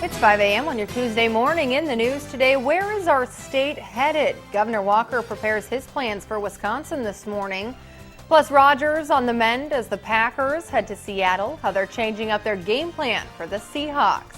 It's 5 a.m. on your Tuesday morning. In the news today, where is our state headed? Governor Walker prepares his plans for Wisconsin this morning. Plus, Rodgers on the mend as the Packers head to Seattle, how they're changing up their game plan for the Seahawks.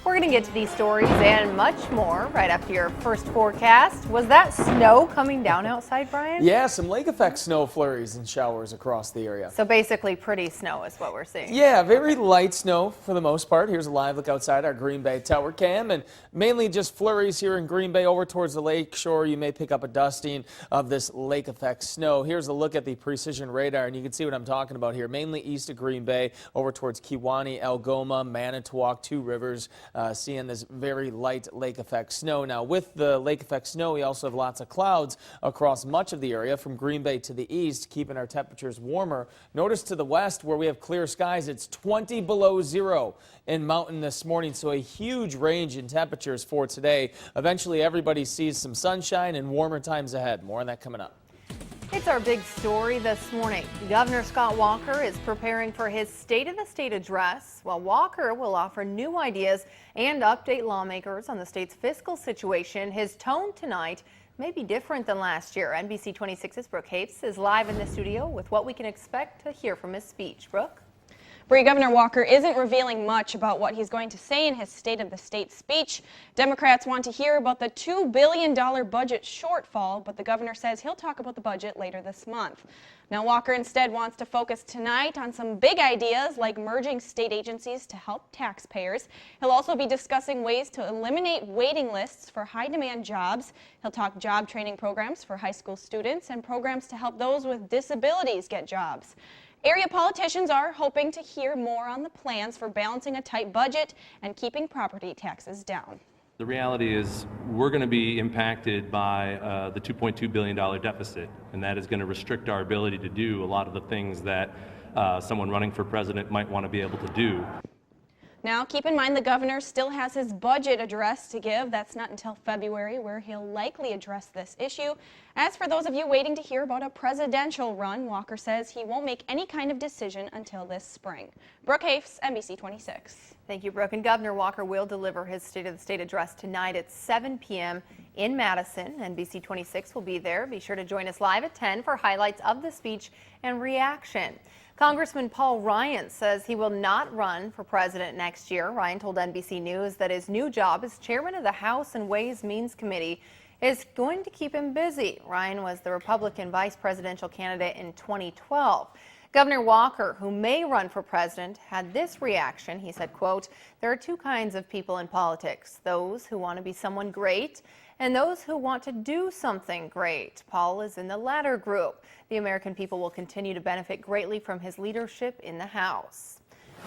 We're going to get to these stories and much more right after your first forecast. Was that snow coming down outside, Brian? Yeah, some lake effect snow flurries and showers across the area. So basically pretty snow is what we're seeing. Yeah, very light snow for the most part. Here's a live look outside our Green Bay tower cam, and mainly just flurries here in Green Bay over towards the lake shore. You may pick up a dusting of this lake effect snow. Here's a look at the precision radar, and you can see what I'm talking about here. Mainly east of Green Bay over towards Kewaunee, Algoma, Manitowoc, Two Rivers. Seeing this very light lake effect snow. Now, with the lake effect snow, we also have lots of clouds across much of the area from Green Bay to the east, keeping our temperatures warmer. Notice to the west where we have clear skies, it's 20 below zero in Mountain this morning, so a huge range in temperatures for today. Eventually, everybody sees some sunshine and warmer times ahead. More on that coming up. It's our big story this morning. Governor Scott Walker is preparing for his State of the State address, while Walker will offer new ideas and update lawmakers on the state's fiscal situation. His tone tonight may be different than last year. NBC 26's Brooke Hapes is live in the studio with what we can expect to hear from his speech. Brooke? Bree, Governor Walker isn't revealing much about what he's going to say in his State of the State speech. Democrats want to hear about the $2 billion budget shortfall, but the governor says he'll talk about the budget later this month. Now, Walker instead wants to focus tonight on some big ideas like merging state agencies to help taxpayers. He'll also be discussing ways to eliminate waiting lists for high-demand jobs. He'll talk job training programs for high school students and programs to help those with disabilities get jobs. Area politicians are hoping to hear more on the plans for balancing a tight budget and keeping property taxes down. The reality is we're going to be impacted by the $2.2 billion deficit, and that is going to restrict our ability to do a lot of the things that someone running for president might want to be able to do. Now, keep in mind the governor still has his budget address to give. That's not until February, where he'll likely address this issue. As for those of you waiting to hear about a presidential run, Walker says he won't make any kind of decision until this spring. Brooke Hapes, NBC 26. Thank you, Brooke. And Governor Walker will deliver his State of the State address tonight at 7 p.m. in Madison. NBC 26 will be there. Be sure to join us live at 10 for highlights of the speech and reaction. Congressman Paul Ryan says he will not run for president next year. Ryan told NBC News that his new job as chairman of the House and Ways and Means Committee is going to keep him busy. Ryan was the Republican vice presidential candidate in 2012. Governor Walker, who may run for president, had this reaction. He said, quote, "There are two kinds of people in politics, those who want to be someone great and those who want to do something great. Paul is in the latter group. The American people will continue to benefit greatly from his leadership in the House."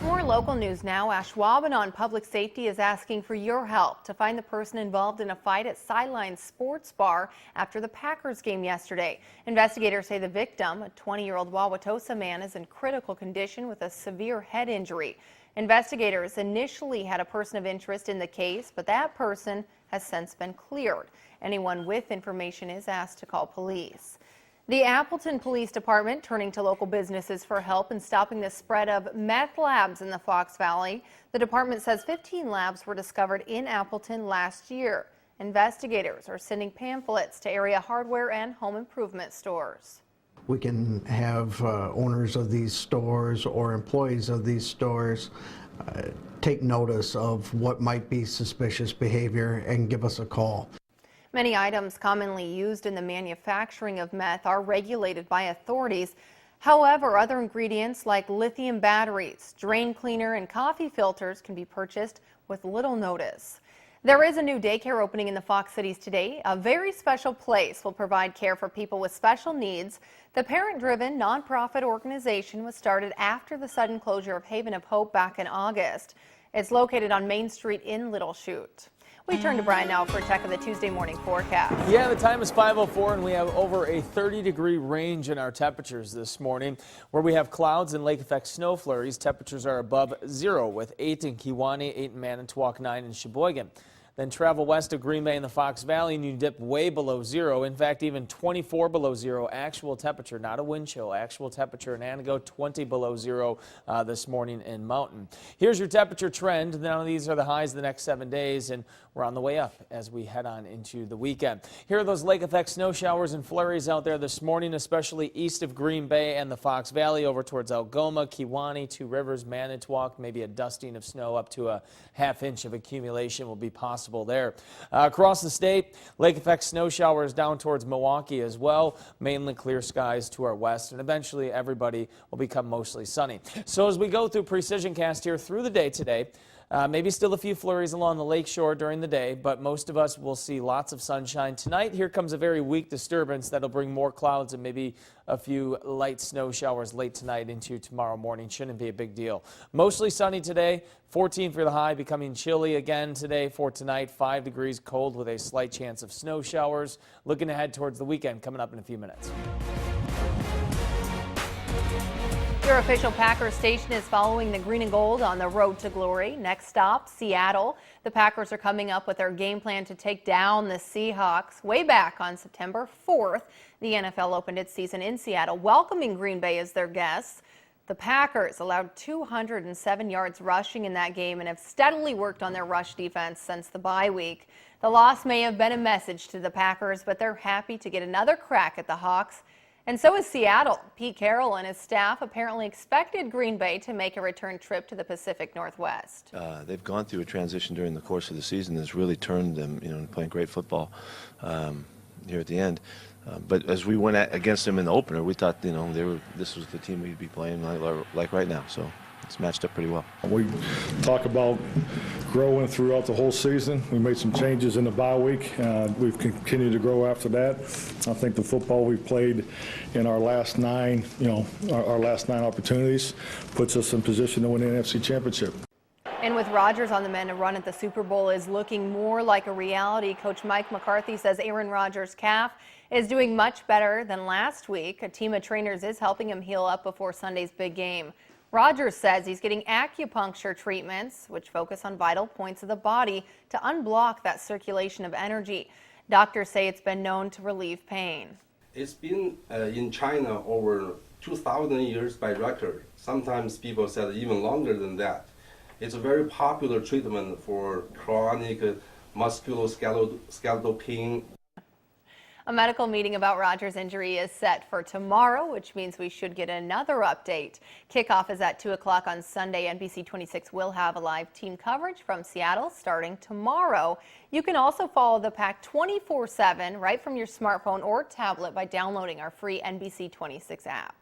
More local news now. Ashwaubenon Public Safety is asking for your help to find the person involved in a fight at Sideline Sports Bar after the Packers game yesterday. Investigators say the victim, a 20-year-old Wauwatosa man, is in critical condition with a severe head injury. Investigators initially had a person of interest in the case, but that person has since been cleared. Anyone with information is asked to call police. The Appleton Police Department turning to local businesses for help in stopping the spread of meth labs in the Fox Valley. The department says 15 labs were discovered in Appleton last year. Investigators are sending pamphlets to area hardware and home improvement stores. We can have owners of these stores or employees of these stores take notice of what might be suspicious behavior and give us a call. Many items commonly used in the manufacturing of meth are regulated by authorities. However, other ingredients like lithium batteries, drain cleaner, and coffee filters can be purchased with little notice. There is a new daycare opening in the Fox Cities today. A very special place will provide care for people with special needs. The parent-driven nonprofit organization was started after the sudden closure of Haven of Hope back in August. It's located on Main Street in Little Chute. We turn to Brian now for a check of the Tuesday morning forecast. Yeah, the time is 5:04 and we have over a 30-degree range in our temperatures this morning. Where we have clouds and lake effect snow flurries, temperatures are above zero with 8 in Kewaunee, 8 in Manitowoc, 9 in Sheboygan. Then travel west of Green Bay and the Fox Valley and you dip way below zero. In fact, even 24 below zero actual temperature, not a wind chill, actual temperature in Antigo, 20 below zero this morning in Mountain. Here's your temperature trend. Now these are the highs the next 7 days, and we're on the way up as we head on into the weekend. Here are those lake effect snow showers and flurries out there this morning, especially east of Green Bay and the Fox Valley over towards Algoma, Kewaunee, Two Rivers, Manitowoc. Maybe a dusting of snow up to a ½ inch of accumulation will be possible there. Across the state, lake effect snow showers down towards Milwaukee as well. Mainly clear skies to our west, and eventually everybody will become mostly sunny. So as we go through Precision Cast here through the day today, maybe still a few flurries along the lake shore during the day, but most of us will see lots of sunshine. Tonight, here comes a very weak disturbance that'll bring more clouds and maybe a few light snow showers late tonight into tomorrow morning. Shouldn't be a big deal. Mostly sunny today, 14 for the high, becoming chilly again today for tonight. 5 degrees cold with a slight chance of snow showers. Looking ahead towards the weekend coming up in a few minutes. Your official Packers station is following the green and gold on the road to glory. Next stop, Seattle. The Packers are coming up with their game plan to take down the Seahawks. Way back on September 4th, the NFL opened its season in Seattle, welcoming Green Bay as their guests. The Packers allowed 207 yards rushing in that game and have steadily worked on their rush defense since the bye week. The loss may have been a message to the Packers, but they're happy to get another crack at the Hawks. And so is Seattle. Pete Carroll and his staff apparently expected Green Bay to make a return trip to the Pacific Northwest. They've gone through a transition during the course of the season that's really turned them, into playing great football here at the end. But as we went against them in the opener, we thought, this was the team we'd be playing like right now. So it's matched up pretty well. We talk about growing throughout the whole season. We made some changes in the bye week. We've continued to grow after that. I think the football we played in our last 9, our last 9 opportunities puts us in position to win the NFC Championship. And with Rodgers on the mend, a run at the Super Bowl is looking more like a reality. Coach Mike McCarthy says Aaron Rodgers' calf is doing much better than last week. A team of trainers is helping him heal up before Sunday's big game. Rodgers says he's getting acupuncture treatments, which focus on vital points of the body to unblock that circulation of energy. Doctors say it's been known to relieve pain. It's been in China over 2,000 years by record. Sometimes people said even longer than that. It's a very popular treatment for chronic musculoskeletal pain. A medical meeting about Rodgers' injury is set for tomorrow, which means we should get another update. Kickoff is at 2 o'clock on Sunday. NBC 26 will have a live team coverage from Seattle starting tomorrow. You can also follow the Pack 24/7 right from your smartphone or tablet by downloading our free NBC 26 app.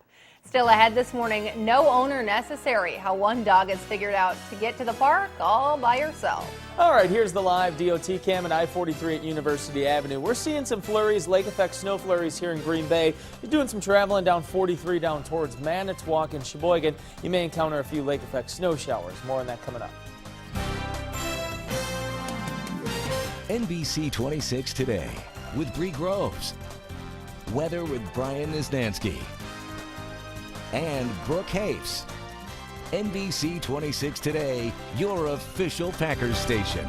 Still ahead this morning, no owner necessary. How one dog has figured out to get to the park all by herself. All right, here's the live DOT cam at I-43 at University Avenue. We're seeing some flurries, lake effect snow flurries here in Green Bay. You're doing some traveling down 43 down towards Manitowoc and Sheboygan. You may encounter a few lake effect snow showers. More on that coming up. NBC 26 Today with Bree Groves. Weather with Brian Nisnansky. And Brooke Hafes. NBC 26 Today, your official Packers station.